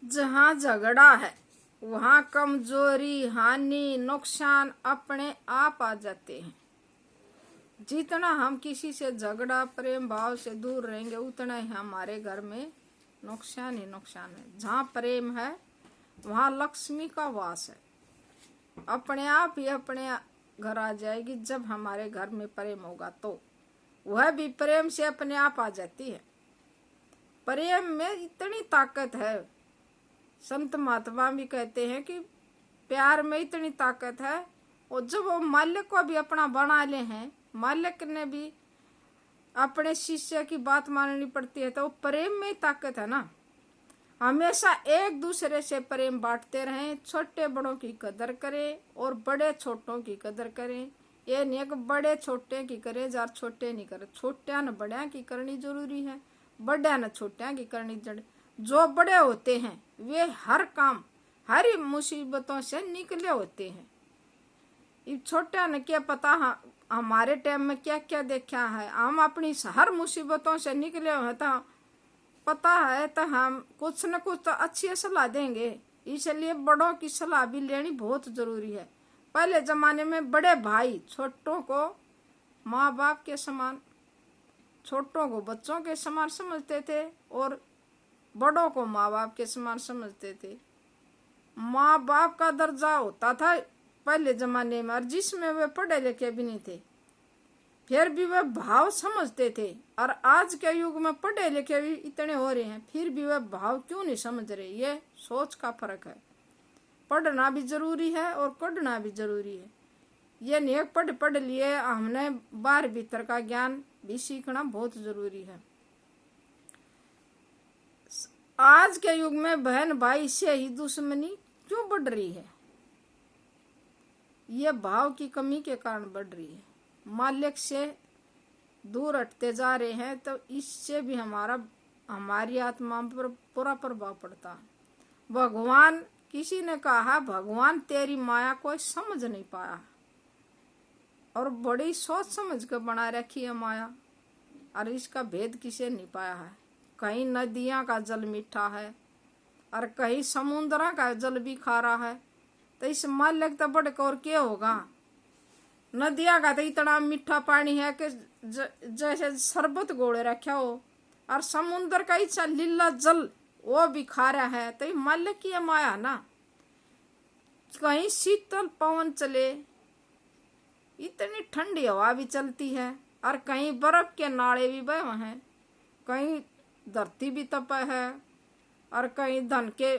जहाँ झगड़ा है वहाँ कमजोरी, हानि, नुकसान अपने आप आ जाते हैं। जितना हम किसी से झगड़ा प्रेम भाव से दूर रहेंगे उतना ही हमारे घर में नुकसान ही नुकसान है। जहाँ प्रेम है वहाँ लक्ष्मी का वास है। अपने आप ही अपने घर आ जाएगी। जब हमारे घर में प्रेम होगा तो वह भी प्रेम से अपने आप आ जाती है। प्रेम में इतनी ताकत है। संत महात्मा भी कहते हैं कि प्यार में इतनी ताकत है। और जब वो मालिक को भी अपना बना ले हैं, मालिक ने भी अपने शिष्य की बात माननी पड़ती है, तो प्रेम में ताकत है ना। हमेशा एक दूसरे से प्रेम बांटते रहें, छोटे बड़ों की कदर करें और बड़े छोटों की कदर करें। ये नहीं कि बड़े छोटे की करे जार छोटे नहीं करे। छोट्या न बड़िया की करनी जरूरी है, बड़िया न छोट्या की करनी जरूरी। जो बड़े होते हैं वे हर काम हर मुसीबतों से निकले होते हैं। ये छोटा न क्या पता हमारे टाइम में क्या क्या देखा है। हम अपनी हर मुसीबतों से निकले हुए तो पता है, तो हम कुछ न कुछ तो अच्छी सलाह देंगे। इसलिए बड़ों की सलाह भी लेनी बहुत जरूरी है। पहले जमाने में बड़े भाई छोटों को माँ बाप के समान, छोटों को बच्चों के समान समझते थे और बड़ों को माँ बाप के समान समझते थे। माँ बाप का दर्जा होता था पहले जमाने में, और जिसमें वे पढ़े लिखे भी नहीं थे फिर भी वे भाव समझते थे। और आज के युग में पढ़े लिखे भी इतने हो रहे हैं फिर भी वे भाव क्यों नहीं समझ रहे। ये सोच का फर्क है। पढ़ना भी जरूरी है और पढ़ना भी जरूरी है। ये नहीं पढ़ लिए हमने बाहर भीतर का ज्ञान भी सीखना बहुत जरूरी है। आज के युग में बहन भाई से ही दुश्मनी क्यों बढ़ रही है? ये भाव की कमी के कारण बढ़ रही है। मालिक से दूर हटते जा रहे हैं तो इससे भी हमारी आत्मा पर पूरा प्रभाव पड़ता है। भगवान, किसी ने कहा भगवान तेरी माया कोई समझ नहीं पाया, और बड़ी सोच समझ कर बना रखी है माया, और इसका भेद किसे नहीं पाया है। कहीं नदियां का जल मीठा है और कहीं समुद्र का जल भी खारा है, तो इस मालिक तो बढ़कर और क्या होगा। नदियां का तो इतना मीठा पानी है कि जैसे शरबत गोले रखा हो, और समुद्र का इतना लीला जल वो भी खारा है। तो ये मालिक की माया ना। कहीं शीतल पवन चले, इतनी ठंडी हवा भी चलती है, और कहीं बर्फ के नाले भी बहे हैं, कहीं धरती भी तपे है, और कहीं धन के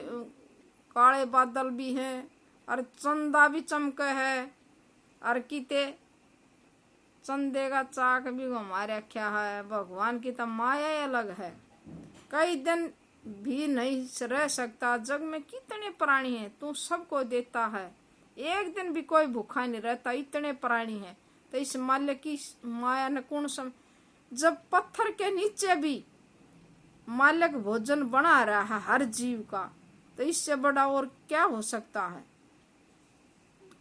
काले बादल भी हैं, और चंदा भी चमके है, और किते चंदे का चाक भी घुमा रखा है। भगवान की तो माया अलग है। कई दिन भी नहीं रह सकता। जग में कितने प्राणी हैं, तू सबको देता है। एक दिन भी कोई भूखा नहीं रहता, इतने प्राणी हैं। तो इस मालिक की माया न कौन सम। जब पत्थर के नीचे भी मालिक भोजन बना रहा है हर जीव का, तो इससे बड़ा और क्या हो सकता है।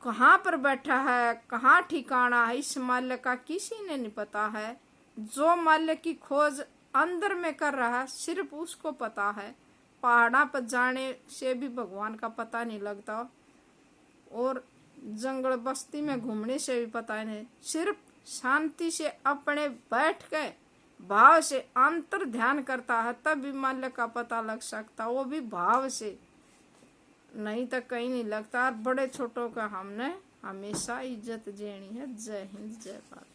कहाँ पर बैठा है, कहाँ ठिकाना है, इस मालिक का किसी ने नहीं पता है। जो मालिक की खोज अंदर में कर रहा है सिर्फ उसको पता है। पहाड़ा पर जाने से भी भगवान का पता नहीं लगता, और जंगल बस्ती में घूमने से भी पता नहीं। सिर्फ शांति से अपने बैठ के भाव से अंतर ध्यान करता है तब भी मालिक का पता लग सकता, वो भी भाव से, नहीं तो कहीं नहीं लगता। बड़े छोटों का हमने हमेशा इज्जत देनी है। जय हिंद, जय भारत।